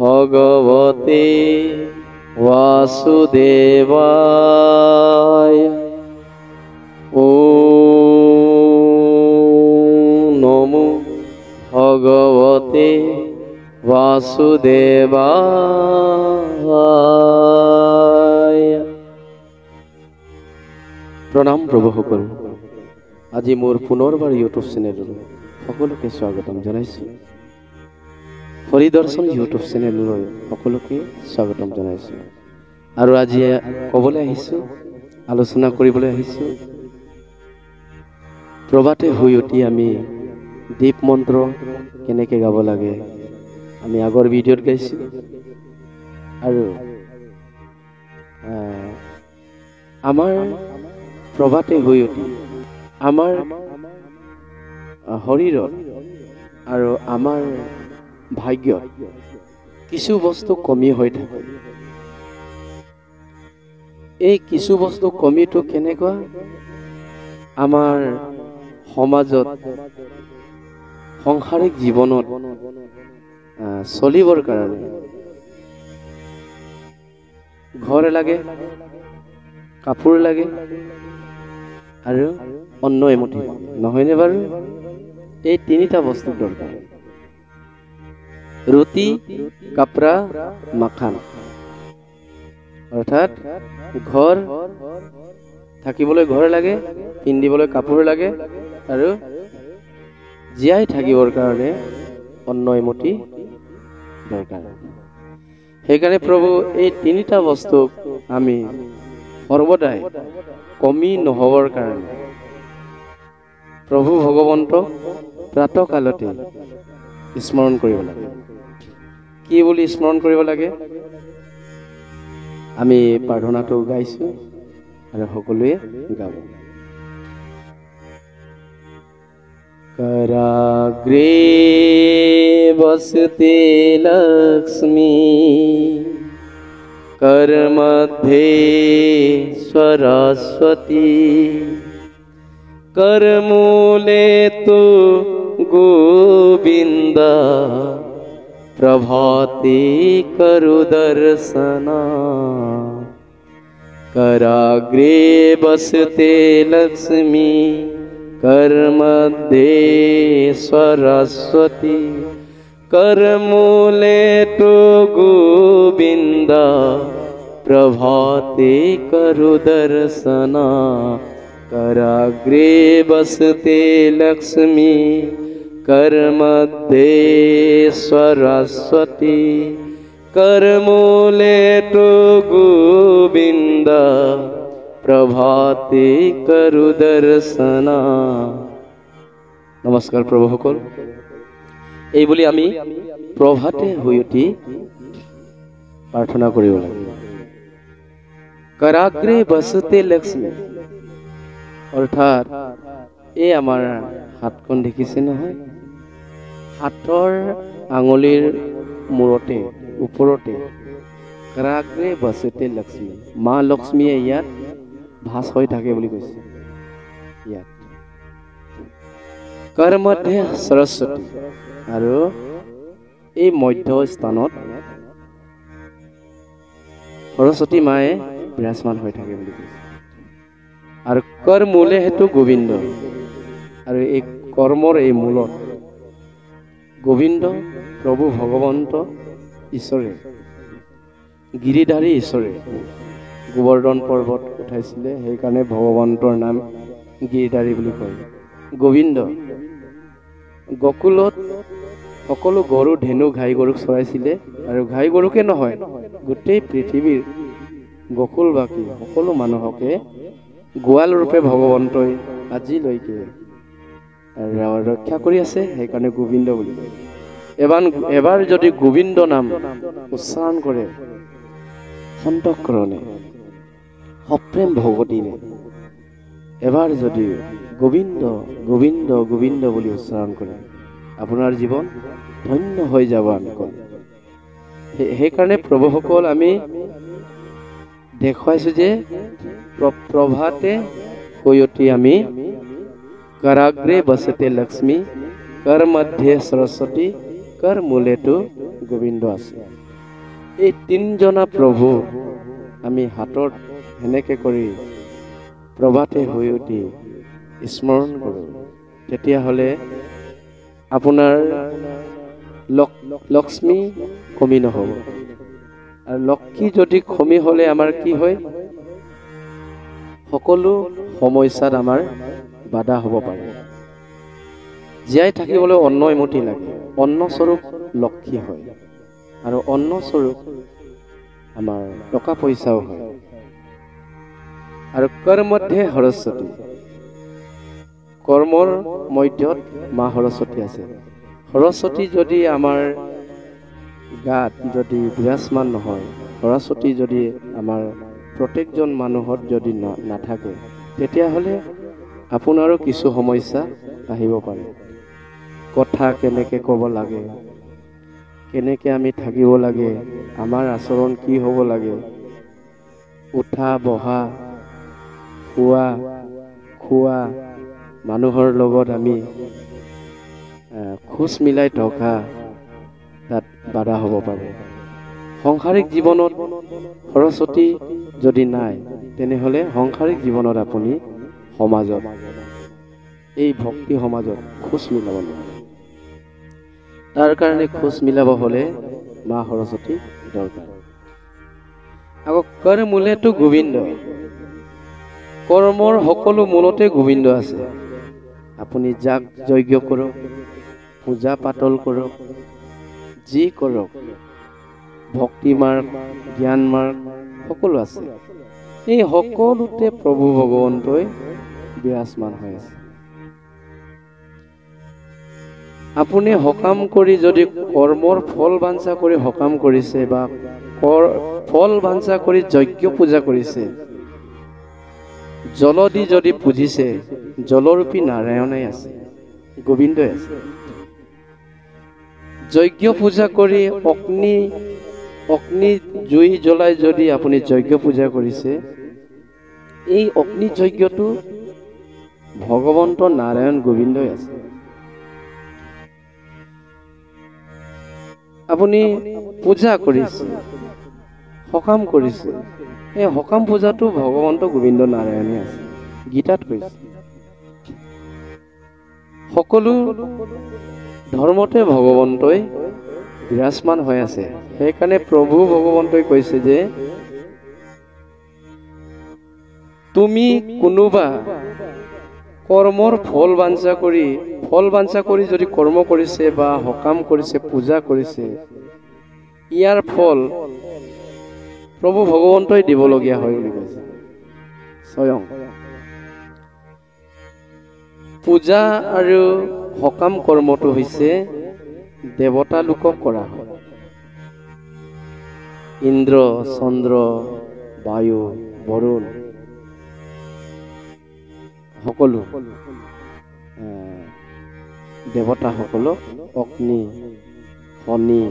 ভগবতে বাসুদেবায়। ওম নমো ভগবতে বাসুদেবায়। প্ৰণাম প্ৰভুসকল, আজি মোৰ পুনৰবাৰ ইউটিউব চেনেললৈ সকলোকে স্বাগতম জনাইছোঁ। হৰিদৰ্শন ইউটিউব চেনেললৈ সকলোকে স্বাগতম জনাইছোঁ। আৰু আজি ক'বলৈ আহিছোঁ, আলোচনা কৰিবলৈ আহিছোঁ, প্ৰভাতে শুই উঠি আমি দীপ মন্ত্ৰ কেনেকৈ গাব লাগে। আমি আগৰ ভিডিঅ'ত গাইছোঁ আৰু আমাৰ প্ৰভাতে শুই উঠি আমাৰ শৰীৰত আৰু আমাৰ ভাগ্যত কিছু বস্তু কমি হৈ থাকে। এই কিছু বস্তু কমিটো কেনেকুৱা, আমাৰ সমাজত সংসাৰিক জীৱনত চলিবৰ কাৰণে ঘৰ লাগে, কাপোৰ লাগে আৰু অন্ন এমুঠি, নহয়নে বাৰু? এই তিনিটা বস্তু দৰকাৰ। ৰুটি, কাপৰা, মাখান, অৰ্থাৎ ঘৰ থাকিবলৈ ঘৰ লাগে, পিন্ধিবলৈ কাপোৰ লাগে আৰু জীয়াই থাকিবৰ কাৰণে অন্ন এমুঠি দৰকাৰ। সেইকাৰণে প্ৰভু এই তিনিটা বস্তুক আমি সৰ্বদাই কমি নহবৰ কাৰণে প্ৰভু ভগৱন্তক প্ৰাতঃকালতে স্মৰণ কৰিব লাগে। কি বুলি স্মৰণ কৰিব লাগে? আমি প্ৰাৰ্থনাটো গাইছোঁ আৰু সকলোৱে গাব। কৰাগ্ৰে বসতে লক্ষ্মী, कर मध्ये सरस्वती, कर मूले तु गोविंद, प्रभाते करु दर्शना। कराग्रे बसते लक्ष्मी, कर मध्ये सरस्वती, कर मूले तो गोविंद, प्रभाते करु दर्शना। कराग्रे बसते लक्ष्मी, कर मध्ये सरस्वती, कर मूले तो गोविंद, प्रभाते करु दर्शना। नमस्कार প্ৰভুসকল, এই বুলি আমি প্ৰভাতে শুই উঠি প্ৰাৰ্থনা কৰিব লাগে। কৰাগ্ৰে বসতে লক্ষ্মী, অৰ্থাৎ এই আমাৰ হাতখন দেখিছে নহয়, হাতৰ আঙুলিৰ মূৰতে ওপৰতে কৰাগ্ৰে বসতে লক্ষ্মী, মা লক্ষ্মীয়ে ইয়াত ভাস হৈ থাকে বুলি কৈছে। ইয়াত কৰ মধ্যে সৰস্বতী, আৰু এই মধ্য স্থানত সৰস্বতী মায়ে বিৰাজমান হৈ থাকে বুলি কৈছে। আৰু কৰ মূলে হেতু গোবিন্দ, আৰু এই কৰ্মৰ এই মূলত গোবিন্দ প্ৰভু ভগৱন্ত ঈশ্বৰে, গিৰিধাৰী ঈশ্বৰে গোবৰ্ধন পৰ্বত উঠাইছিলে, সেইকাৰণে ভগৱন্তৰ নাম গিৰিধাৰী বুলি কয়। গোবিন্দ গকুলত সকলো গৰু ধেনু ঘাই গৰুক চৰাইছিলে, আৰু ঘাই গৰুকে নহয় গোটেই পৃথিৱীৰ গকুলবাসী সকলো মানুহকে গোৱাল ৰূপে ভগৱন্তই আজিলৈকে ৰক্ষা কৰি আছে, সেইকাৰণে গোবিন্দ বুলি কয়। এবাৰ যদি গোবিন্দ নাম উচ্চাৰণ কৰে সন্তকৰণে সপ্ৰেম ভগৱতীৰে, এবাৰ যদি গোবিন্দ গোবিন্দ গোবিন্দ বুলি উচ্চাৰণ কৰে, আপোনাৰ জীৱন ধন্য হৈ যাব। আমি কম সেইকাৰণে প্ৰভুসকল আমি দেখুৱাইছোঁ যে প্ৰভাতে শুই উঠি আমি কৰাগ্ৰে বসতে লক্ষ্মী, কৰ মধ্যে সৰস্বতী, কৰ মূলেতো গোবিন্দ আছে। এই তিনিজনা প্ৰভু আমি হাতত সেনেকে কৰি প্ৰভাতে হৈ উঠি স্মৰণ কৰোঁ, তেতিয়াহ'লে আপোনাৰ লক্ষ্মী কমি নহ'ব। আৰু লক্ষ্মী যদি কমি হ'লে আমাৰ কি হয়? সকলো সমস্যাত আমাৰ বাধা হ'ব পাৰে। জীয়াই থাকিবলৈ অন্ন এমুঠি লাগে, অন্নস্বৰূপ লক্ষ্মী হয়, আৰু অন্নস্বৰূপ আমাৰ টকা পইচাও হয়। আৰু কৰ মধ্যে সৰস্বতী, কৰ্মৰ মধ্যত মা সৰস্বতী আছে। সৰস্বতী যদি আমাৰ গাত যদি বিৰাজমান নহয়, সৰস্বতী যদি আমাৰ প্ৰত্যেকজন মানুহত যদি নাথাকে, তেতিয়াহ'লে আপোনাৰো কিছু সমস্যা আহিব পাৰে। কথা কেনেকে ক'ব লাগে, কেনেকে আমি থাকিব লাগে, আমাৰ আচৰণ কি হ'ব লাগে, উঠা বহা, খোৱা খোৱা, মানুহৰ লগত আমি খোজ মিলাই থকা, তাত বাধা হ'ব পাৰে। সংসাৰিক জীৱনত সৰস্বতী যদি নাই, তেনেহ'লে সংসাৰিক জীৱনত আপুনি সমাজত, এই ভক্তি সমাজত খোজ মিলাব নোৱাৰে। তাৰ কাৰণে খোজ মিলাব হ'লে মা সৰস্বতী দৰকাৰ। আকৌ কৰ মূলেতো গোবিন্দ, কৰ্মৰ সকলো মূলতে গোবিন্দ আছে। আপুনি যাগ যজ্ঞ কৰক, পূজা পাতল কৰক, যি কৰক, ভক্তি মাৰ্গ, জ্ঞান মাৰ্গ সকলো আছে। এই সকলোতে প্ৰভু ভগৱন্তই বিৰাজমান হৈ আছে। আপুনি সকাম কৰি যদি কৰ্মৰ ফল বাঞ্ছা কৰি সকাম কৰিছে, বা ফল বাঞ্ছা কৰি যজ্ঞ পূজা কৰিছে, জল দি যদি পুজিছে, জলৰূপী নাৰায়ণে আছে, গোবিন্দই আছে। যজ্ঞ পূজা কৰি অগ্নি জুই জ্বলাই যদি আপুনি যজ্ঞ পূজা কৰিছে, এই অগ্নি যজ্ঞটো ভগৱন্ত নাৰায়ণ গোবিন্দই আছে। আপুনি পূজা কৰিছে, সকাম কৰিছে, এই সকাম পূজাটো ভগৱন্ত গোবিন্দ নাৰায়ণে আছে। গীতাত কৈছে সকলো ধৰ্মতে ভগৱন্তই বিৰাজমান হৈ আছে। সেইকাৰণে প্ৰভু ভগৱন্তই কৈছে যে তুমি কোনোবা কৰ্মৰ ফল বাঞ্ছা কৰি যদি কৰ্ম কৰিছে বা সকাম কৰিছে, পূজা কৰিছে, ইয়াৰ ফল প্ৰভু ভগৱন্তই দিবলগীয়া হয় বুলি কৈছে স্বয়ং। পূজা আৰু সকাম কৰ্মটো হৈছে দেৱতা লোকক কৰা হয়। ইন্দ্ৰ, চন্দ্ৰ, বায়ু, বৰুণ সকলো দেৱতাসকলক, অগ্নি, শনি,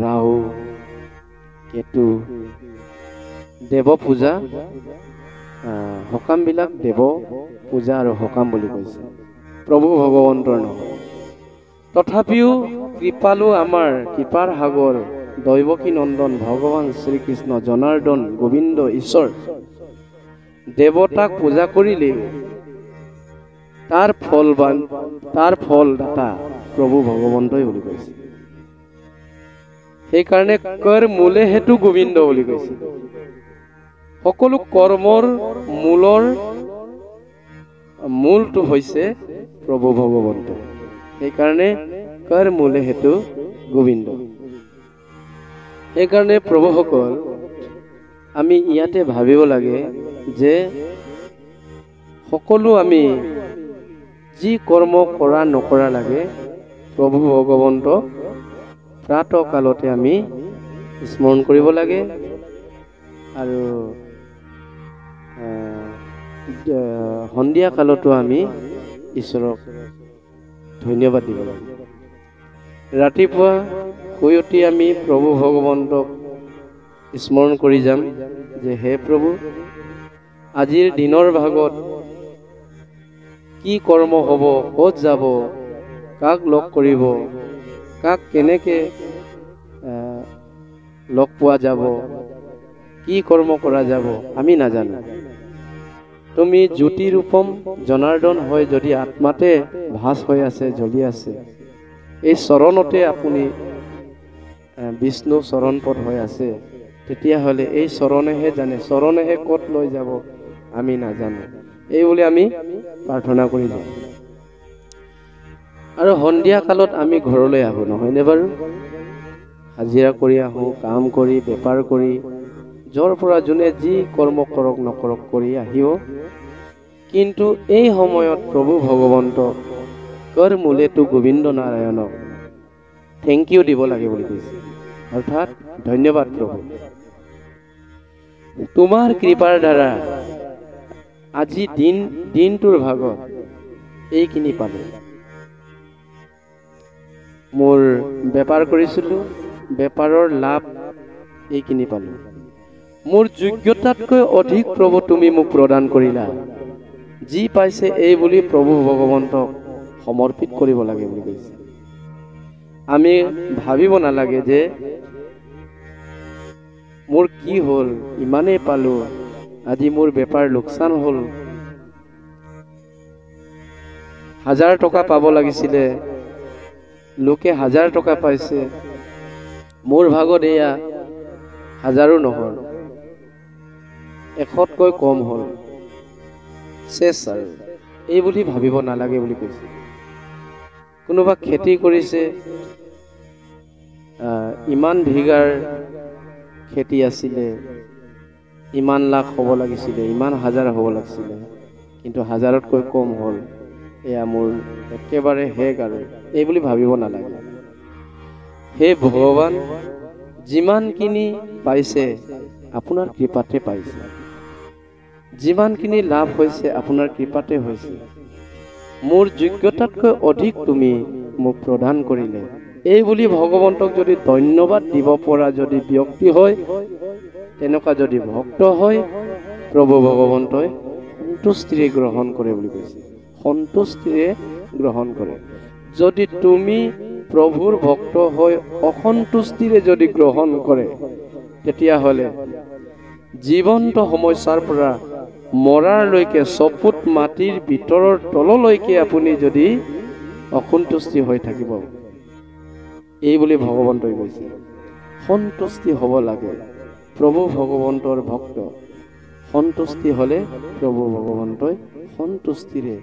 ৰাহু, কেতু, দেৱ পূজা, সকামবিলাক দেৱ পূজা আৰু সকাম বুলি কৈছে, প্ৰভু ভগৱন্তৰ নহয়। তথাপিও কৃপালু আমাৰ কৃপাৰ সাগৰ দৈৱকী নন্দন ভগৱান শ্ৰীকৃষ্ণ জনাৰ্দন গোবিন্দ ঈশ্বৰ দেৱতাক পূজা কৰিলে তাৰ ফল দাতা প্ৰভু ভগৱন্তই বুলি কৈছে। সেইকাৰণে কৰ মূলে হেতু গোবিন্দ বুলি কৈছে। সকলো কৰ্মৰ মূলটো হৈছে প্ৰভু ভগৱন্ত। সেইকাৰণে কৰ মূলে হেতু গোবিন্দ। সেইকাৰণে প্ৰভুসকল, আমি ইয়াতে ভাবিব লাগে যে সকলো আমি যি কৰ্ম কৰা নকৰা লাগে, প্ৰভু ভগৱন্ত প্ৰাতঃ কালতে আমি স্মৰণ কৰিব লাগে, আৰু সন্ধিয়া কালতো আমি ঈশ্বৰক ধন্যবাদ দিব লাগে। ৰাতিপুৱা শুই উঠি আমি প্ৰভু ভগৱন্তক স্মৰণ কৰি যাম যে হে প্ৰভু, আজিৰ দিনৰ ভাগত কি কৰ্ম হ'ব, ক'ত যাব, কাক লগ কৰিব, কাক কেনেকে লগ পোৱা যাব, কি কৰ্ম কৰা যাব আমি নাজানো। তুমি জ্যোতি ৰূপম জনাৰ্দন হয় যদি আত্মাতে ভাস হৈ আছে, জ্বলি আছে, এই চৰণতে আপুনি বিষ্ণু চৰণপদ হৈ আছে, তেতিয়াহ'লে এই চৰণেহে জানে, চৰণেহে ক'ত লৈ যাব আমি নাজানো। এই বুলি আমি প্ৰাৰ্থনা কৰি যাওঁ। আৰু সন্ধিয়া কালত আমি ঘৰলৈ আহোঁ, নহয়নে বাৰু? হাজিৰা কৰি আহোঁ, কাম কৰি, বেপাৰ কৰি, য'ৰ পৰা যোনে যি কৰ্ম কৰক নকৰক কৰি আহিও, কিন্তু এই সময়ত প্ৰভু ভগৱন্ত কৰ মূলেতো গোবিন্দ নাৰায়ণক থেংক ইউ দিব লাগে বুলি কৈছে। অৰ্থাৎ ধন্যবাদ প্ৰভু, তোমাৰ কৃপাৰ দ্বাৰা আজি দিনটোৰ ভাগত এইখিনি পালোঁ। মোৰ বেপাৰ কৰিছিলোঁ, বেপাৰৰ লাভ এইখিনি পালোঁ। মোৰ যোগ্যতাতকৈ অধিক প্ৰভু তুমি মোক প্ৰদান কৰিলা। যি পাইছে এই বুলি প্ৰভু ভগৱন্তক সমৰ্পিত কৰিব লাগে বুলি কৈছে। আমি ভাবিব নালাগে যে মোৰ কি হ'ল, ইমানেই পালোঁ, আজি মোৰ বেপাৰ লোকচান হ'ল, 1000 টকা পাব লাগিছিলে, লোকে 1000 টকা পাইছে, মোৰ ভাগত এয়া 1000ও নহ'ল, 100তকৈ কম হ'ল, চেছ আৰু এই বুলি ভাবিব নালাগে বুলি কৈছে। কোনোবা খেতি কৰিছে, ইমান বিঘাৰ খেতি আছিলে, ইমান লাখ হ'ব লাগিছিলে, ইমান 1000 হ'ব লাগিছিলে, কিন্তু 1000তকৈ কম হ'ল, এয়া মোৰ একেবাৰে শেষ আৰু এই বুলি ভাবিব নালাগে। হে ভগৱান, যিমানখিনি পাইছে আপোনাৰ কৃপাতে পাইছে, যিমানখিনি লাভ হৈছে আপোনাৰ কৃপাতে হৈছে, মোৰ যোগ্যতাতকৈ অধিক তুমি মোক প্ৰদান কৰিলে, এই বুলি ভগৱন্তক যদি ধন্যবাদ দিব পৰা যদি ব্যক্তি হয়, তেনেকুৱা যদি ভক্ত হয়, প্ৰভু ভগৱন্তই সন্তুষ্টিৰে গ্ৰহণ কৰে বুলি কৈছে। সন্তুষ্টিৰে গ্ৰহণ কৰে। যদি তুমি প্ৰভুৰ ভক্ত হৈ অসন্তুষ্টিৰে যদি গ্ৰহণ কৰে, তেতিয়াহ'লে জীৱন্ত সমস্যাৰ পৰা মৰাৰলৈকে চকুত মাটিৰ ভিতৰৰ তললৈকে আপুনি যদি অসন্তুষ্টি হৈ থাকিব, এই বুলি ভগৱন্তই কৈছে। সন্তুষ্টি হ'ব লাগে প্ৰভু ভগৱন্তৰ ভক্ত। সন্তুষ্টি হ'লে প্ৰভু ভগৱন্তই সন্তুষ্টিৰে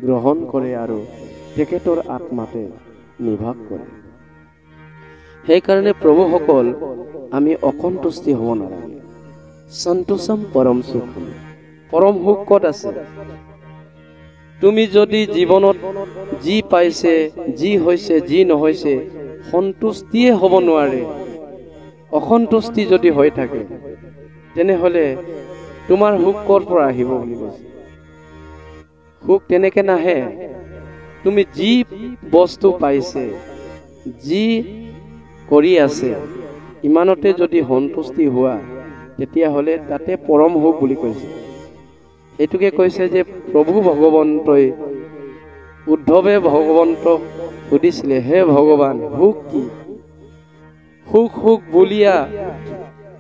গ্ৰহণ কৰে আৰু তেখেতৰ আত্মাতে নিবাস কৰে। সেইকাৰণে প্ৰভুসকল, আমি অসন্তুষ্টি হ'ব নালাগে। সন্তোষম পৰম সুখম। পৰম সুখ ক'ত আছে? তুমি যদি জীৱনত যি পাইছে, যি হৈছে, যি নহৈছে, সন্তুষ্টিয়ে হ'ব নোৱাৰে, অসন্তুষ্টি যদি হৈ থাকে, তেনেহ'লে তোমাৰ সুখ ক'ৰ পৰা আহিব বুলি কৈছে। সুখ তেনেকে নাহে। তুমি যি বস্তু পাইছে, যি কৰি আছে, ইমানতে যদি সন্তুষ্টি হোৱা, তেতিয়াহ'লে তাতে পৰম সুখ বুলি কৈছে। সেইটোকে কৈছে যে প্ৰভু ভগৱন্তই, উদ্ধৱে ভগৱন্তক সুধিছিলে, হে ভগৱান, সুখ কি? সুখ সুখ বুলিয়া,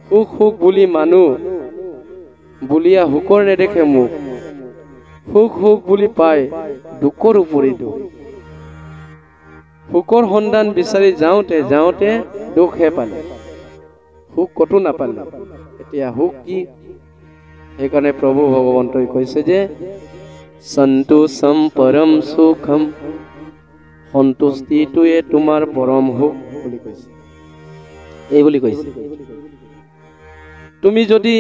সুখ সুখ বুলি মানুহ বুলিয়া সুখৰ নেদেখে মোক, সুখ সুখ বুলি পায় দুখৰ উপৰি দুখ। সুখৰ সন্ধান বিচাৰি যাওঁতে যাওঁতে দুখহে পালে, সুখ ক'তো নাপালে। এতিয়া সুখ কি? সেইকাৰণে প্ৰভু ভগৱন্তই কৈছে যে সন্তোষম পৰম সুখম, সন্তুষ্টিটোৱে তোমাৰ পৰম সুখ বুলি কৈছে। এই বুলি কৈছে, তুমি যদি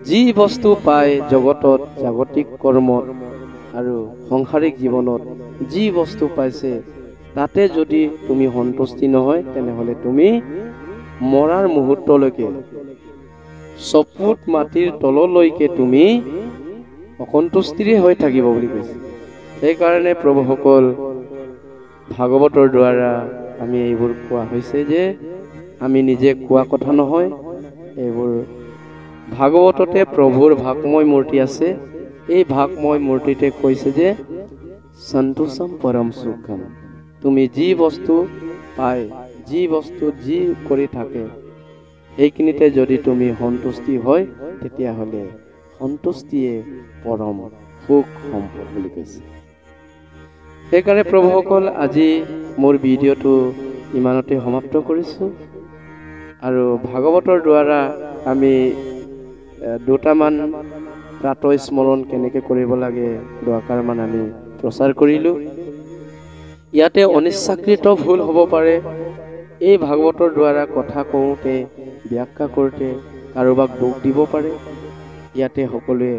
যি বস্তু পাই জগতত, জাগতিক কৰ্মত আৰু সংসাৰিক জীৱনত যি বস্তু পাইছে, তাতে যদি তুমি সন্তুষ্টি নহয়, তেনেহ'লে তুমি মৰাৰ মুহূৰ্তলৈকে চকুত মাটিৰ তললৈকে তুমি অসন্তুষ্টিৰে হৈ থাকিব বুলি কৈছে। সেইকাৰণে প্ৰভুসকল, ভাগৱতৰ দ্বাৰা আমি এইবোৰ কোৱা হৈছে যে, আমি নিজে কোৱা কথা নহয়, এইবোৰ ভাগৱততে প্ৰভুৰ ভাগময় মূৰ্তি আছে। এই ভাগময় মূৰ্তিতে কৈছে যে সন্তোষম পৰম সুখম। তুমি যি বস্তু পাই, যি বস্তু যি কৰি থাকে, সেইখিনিতে যদি তুমি সন্তুষ্টি হয় তেতিয়াহ'লে সন্তুষ্টিয়ে পৰম সুখ সম্পদ বুলি কৈছে। সেইকাৰণে প্ৰভুসকল আজি মোৰ ভিডিঅ'টো ইমানতে সমাপ্ত কৰিছোঁ। আৰু ভাগৱতৰ দ্বাৰা আমি দুটামান প্ৰাত স্মৰণ কেনেকৈ কৰিব লাগে দুআষাৰমান আমি প্ৰচাৰ কৰিলোঁ। ইয়াতে অনিচ্ছাকৃত ভুল হ'ব পাৰে। এই ভাগৱতৰ দ্বাৰা কথা কওঁতে ব্যাখ্যা কৰোঁতে কাৰোবাক দুখ দিব পাৰে। ইয়াতে সকলোৱে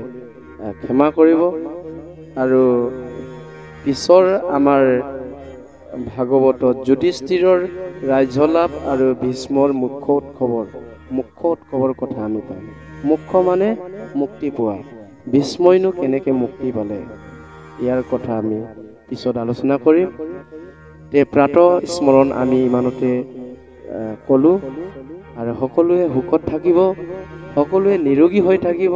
ক্ষমা কৰিব। আৰু পিছৰ আমাৰ ভাগৱতত যুধিষ্ঠিৰৰ ৰাজ্যলাভ আৰু ভীষ্মৰ মুখ্য উৎসৱৰ কথা আমি পাম। মুখ্য মানে মুক্তি পোৱা। ভীষ্মইনো কেনেকৈ মুক্তি পালে ইয়াৰ কথা আমি পিছত আলোচনা কৰিম। প্ৰাত স্মৰণ আমি ইমানতে ক'লোঁ। আৰু সকলোৱে সুখত থাকিব, সকলোৱে নিৰোগী হৈ থাকিব,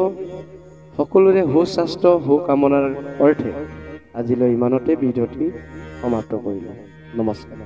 সকলোৰে সুস্বাস্থ্য সুকামনাৰ অৰ্থে আজিলৈ ইমানতে ভিডিঅ'টি সমাপ্ত কৰিলোঁ। নমস্কাৰ।